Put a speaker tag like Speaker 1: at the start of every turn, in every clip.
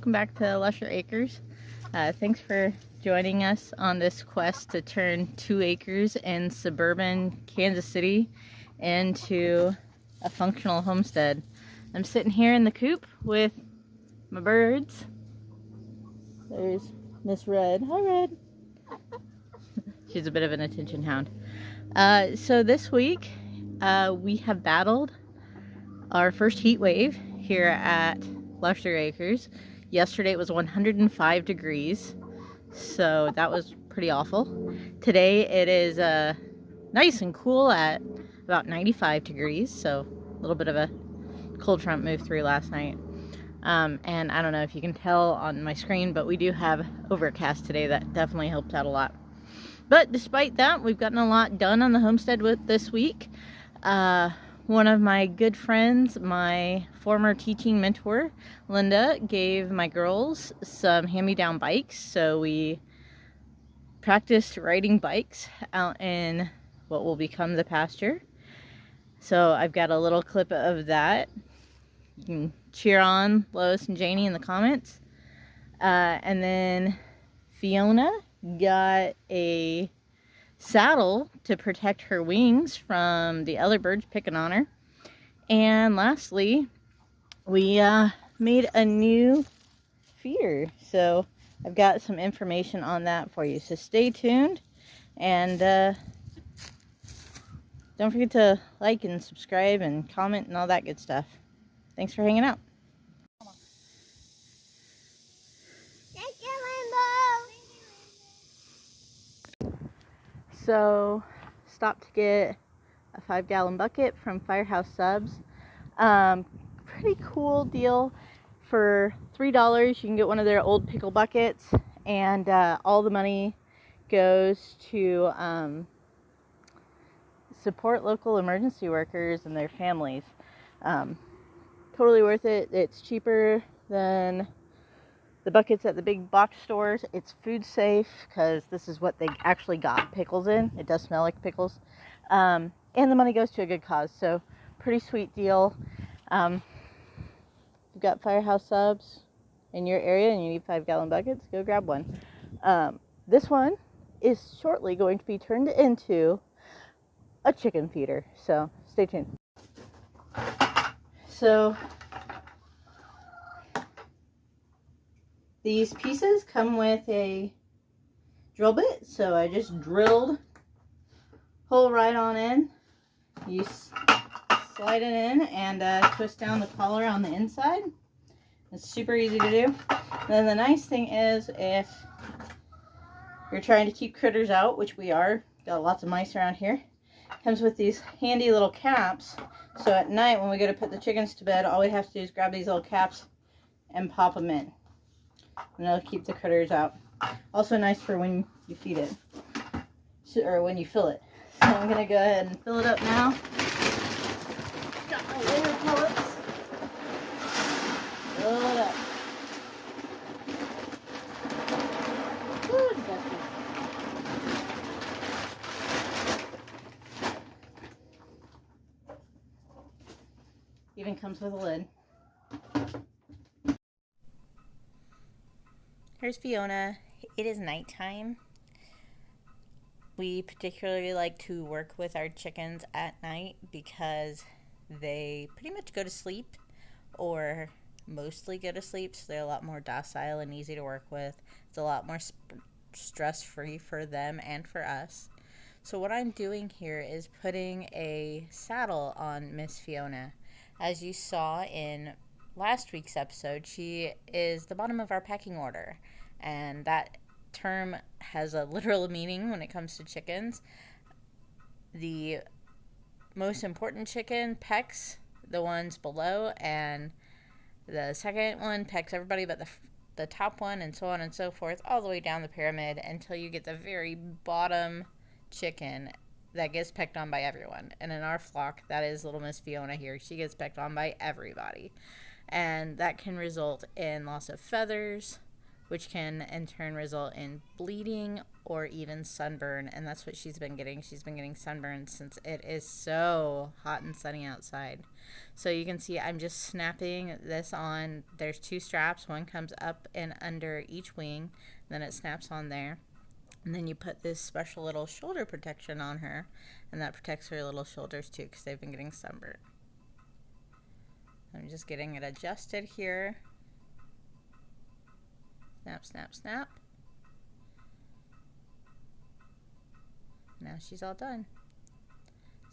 Speaker 1: welcome back to Lusher Acres. Thanks for joining us on this quest to turn 2 acres in suburban Kansas City into a functional homestead. I'm sitting here in the coop with my birds. There's Miss Red. Hi, Red. She's a bit of an attention hound. So this week we have battled our first heat wave here at Lusher Acres. Yesterday it was 105 degrees, so that was pretty awful. Today it is nice and cool at about 95 degrees, so a little bit of a cold front moved through last night. And I don't know if you can tell on my screen, but we do have overcast today. That definitely helped out a lot. But despite that, we've gotten a lot done on the homestead this week. One of my good friends, my former teaching mentor, Linda, gave my girls some hand-me-down bikes. So we practiced riding bikes out in what will become the pasture. So I've got a little clip of that. You can cheer on Lois and Janie in the comments. And then Fiona got a saddle to protect her wings from the other birds picking on her. And lastly, we made a new feeder, so I've got some information on that for you, so stay tuned, and don't forget to like and subscribe and comment and all that good stuff. Thanks for hanging out. So, stopped to get a 5-gallon bucket from Firehouse Subs. Pretty cool deal. For $3, you can get one of their old pickle buckets, and all the money goes to support local emergency workers and their families. Totally worth it. It's cheaper than the buckets at the big box stores. It's food safe because this is what they actually got pickles in. It does smell like pickles. And the money goes to a good cause. So pretty sweet deal. If you've got Firehouse Subs in your area and you need 5-gallon buckets, go grab one. This one is shortly going to be turned into a chicken feeder. So stay tuned. So these pieces come with a drill bit, so I just drilled hole right on in. You slide it in and twist down the collar on the inside. It's super easy to do. And then the nice thing is, if you're trying to keep critters out, which we are, got lots of mice around here, comes with these handy little caps. So at night when we go to put the chickens to bed, all we have to do is grab these little caps and pop them in. And it'll keep the critters out. Also nice for when you feed it, or when you fill it. So I'm going to go ahead and fill it up now. Got my litter pellets. Fill it up. Ooh, dusty. Even comes with a lid. Here's Fiona. It is nighttime. We particularly like to work with our chickens at night because they pretty much go to sleep, or mostly go to sleep, so they're a lot more docile and easy to work with. It's a lot more stress-free for them and for us. So what I'm doing here is putting a saddle on Miss Fiona. As you saw in last week's episode, she is the bottom of our pecking order, and that term has a literal meaning when it comes to chickens. The most important chicken pecks the ones below, and the second one pecks everybody but the top one, and so on and so forth, all the way down the pyramid until you get the very bottom chicken that gets pecked on by everyone. And in our flock, that is little Miss Fiona here. She gets pecked on by everybody, and that can result in loss of feathers, which can in turn result in bleeding or even sunburn. And that's what she's been getting. She's been getting sunburn since it is so hot and sunny outside. So you can see I'm just snapping this on. There's 2 straps. One comes up and under each wing, then it snaps on there. And then you put this special little shoulder protection on her, and that protects her little shoulders too, because they've been getting sunburned. I'm just getting it adjusted here. Snap, snap, snap. Now she's all done.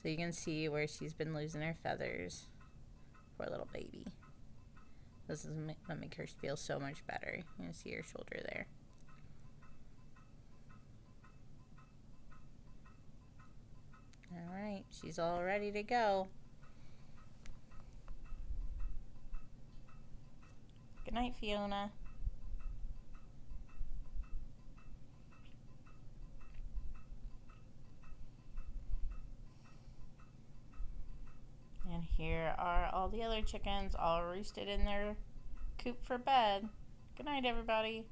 Speaker 1: So you can see where she's been losing her feathers. Poor little baby. This is gonna make her feel so much better. You can see her shoulder there. Alright, she's all ready to go. Good night, Fiona. And here are all the other chickens all roosted in their coop for bed. Good night, everybody.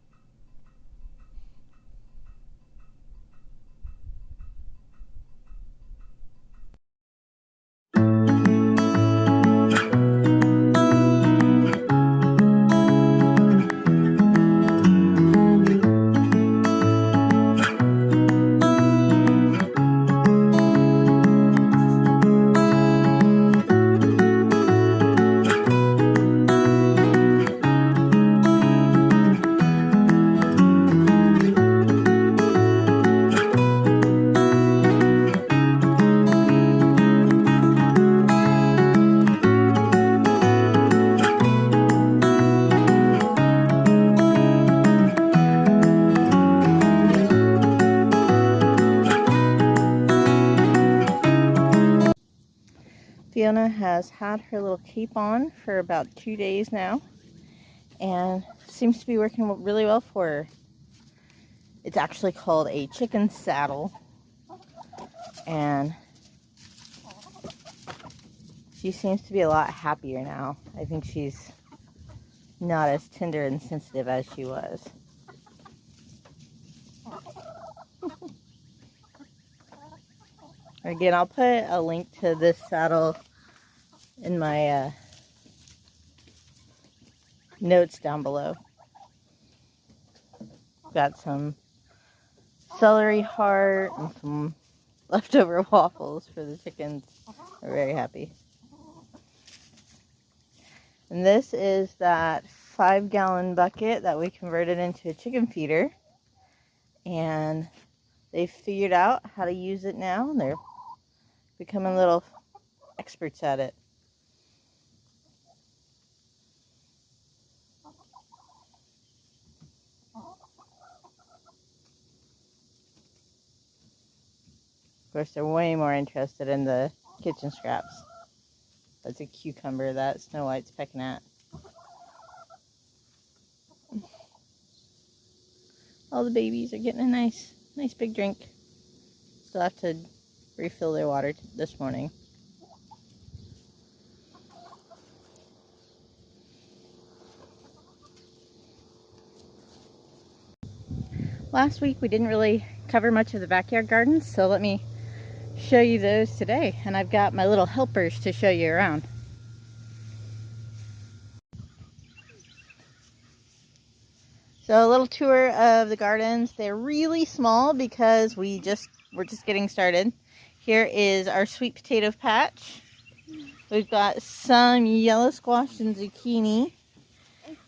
Speaker 1: Fiona has had her little cape on for about 2 days now, and seems to be working really well for her. It's actually called a chicken saddle, and she seems to be a lot happier now. I think she's not as tender and sensitive as she was. Again, I'll put a link to this saddle in my notes down below. Got some celery heart and some leftover waffles for the chickens. They're very happy. And this is that 5-gallon bucket that we converted into a chicken feeder. And they've figured out how to use it now, and they're becoming little experts at it. Of course, they're way more interested in the kitchen scraps. That's a cucumber that Snow White's pecking at. All the babies are getting a nice big drink. Still have to refill their water this morning. Last week we didn't really cover much of the backyard gardens, so let me show you those today. And I've got my little helpers to show you around. So a little tour of the gardens. They're really small because we're just getting started. Here is our sweet potato patch. We've got some yellow squash and zucchini.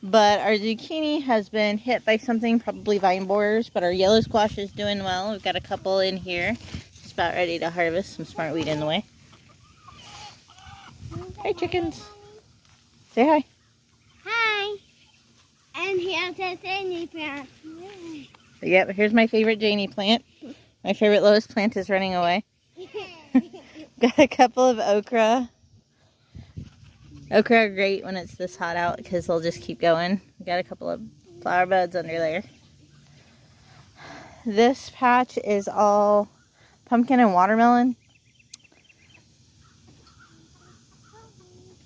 Speaker 1: But our zucchini has been hit by something, probably vine borers, but our yellow squash is doing well. We've got a couple in here. Just about ready to harvest. Some smartweed in the way. Hey, chickens. Say hi.
Speaker 2: Hi. And here's a Janie plant.
Speaker 1: Yep, here's my favorite Janie plant. My favorite Lois plant is running away. Got a couple of okra. Okra are great when it's this hot out because they'll just keep going. Got a couple of flower buds under there. This patch is all pumpkin and watermelon.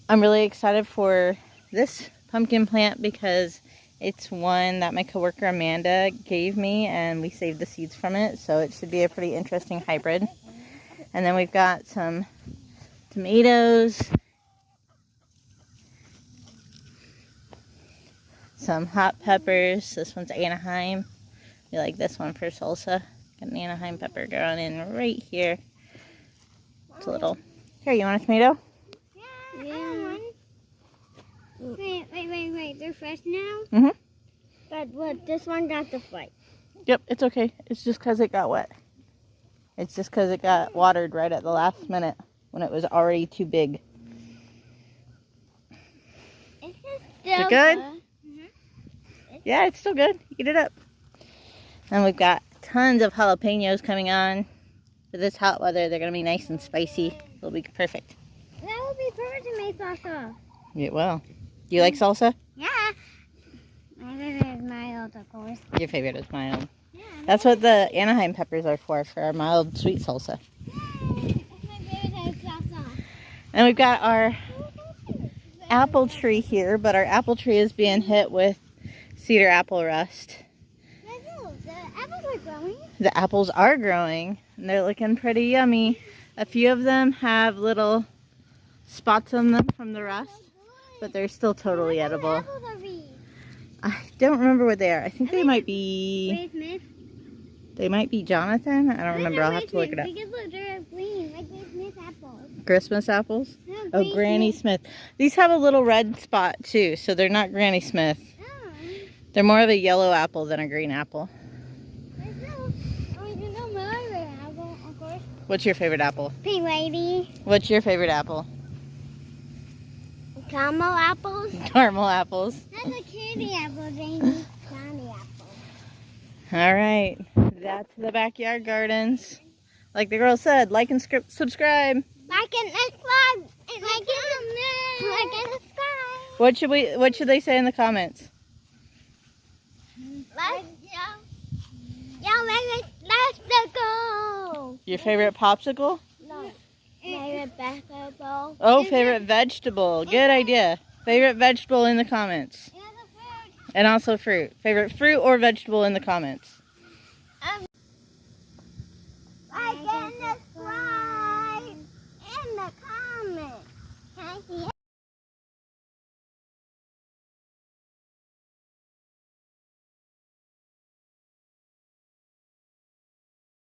Speaker 1: I'm really excited for this pumpkin plant because It's one that my coworker Amanda gave me, and we saved the seeds from it, so it should be a pretty interesting hybrid. And then we've got some tomatoes, some hot peppers. This one's Anaheim. We like this one for salsa. Got an Anaheim pepper growing in right here. It's a little. Here, you want a tomato?
Speaker 2: Yeah. Wait. They're fresh now?
Speaker 1: Mm-hmm.
Speaker 2: But look, this one got the fight.
Speaker 1: Yep, it's okay. It's just because it got wet. It's just because it got watered right at the last minute when it was already too big.
Speaker 2: Is
Speaker 1: it good? Yeah, it's still good. Eat it up. And we've got tons of jalapenos coming on. For this hot weather, they're going to be nice and spicy. They'll be perfect.
Speaker 2: That would be perfect to make salsa.
Speaker 1: Yeah, well. Do you like salsa?
Speaker 2: Yeah. My favorite is mild, of course.
Speaker 1: Your favorite is mild.
Speaker 2: Yeah,
Speaker 1: That's what the Anaheim peppers are for our mild sweet salsa.
Speaker 2: Yay! That's my favorite type of salsa.
Speaker 1: And we've got our apple tree here, but our apple tree is being hit with cedar apple rust.
Speaker 2: The apples are growing.
Speaker 1: The apples are growing, and they're looking pretty yummy. A few of them have little spots on them from the rust, but they're still totally edible.
Speaker 2: What apples are these?
Speaker 1: I don't remember what they are. I think they might be...
Speaker 2: Granny Smith.
Speaker 1: They might be Jonathan. I don't remember. I'll have to look it up.
Speaker 2: Because look, they're green, like Granny Smith apples.
Speaker 1: Christmas apples?
Speaker 2: No,
Speaker 1: Oh, Granny Smith. These have a little red spot too, so they're not Granny Smith.
Speaker 2: Oh.
Speaker 1: They're more of a yellow apple than a green apple.
Speaker 2: You know my favorite apple, of course.
Speaker 1: What's your favorite apple?
Speaker 2: Pink lady.
Speaker 1: What's your favorite apple?
Speaker 2: Caramel apples.
Speaker 1: Caramel apples.
Speaker 2: That's a candy apple, Jamie. Candy apple.
Speaker 1: All right. That's the backyard gardens. Like the girl said, like and subscribe.
Speaker 2: Like and subscribe. And like and subscribe.
Speaker 1: What should they say in the comments?
Speaker 2: Let's go.
Speaker 1: Your favorite popsicle?
Speaker 2: No. Favorite vegetable.
Speaker 1: Oh, favorite vegetable. Good idea. Favorite vegetable in the comments. And also fruit. Favorite fruit or vegetable in the comments.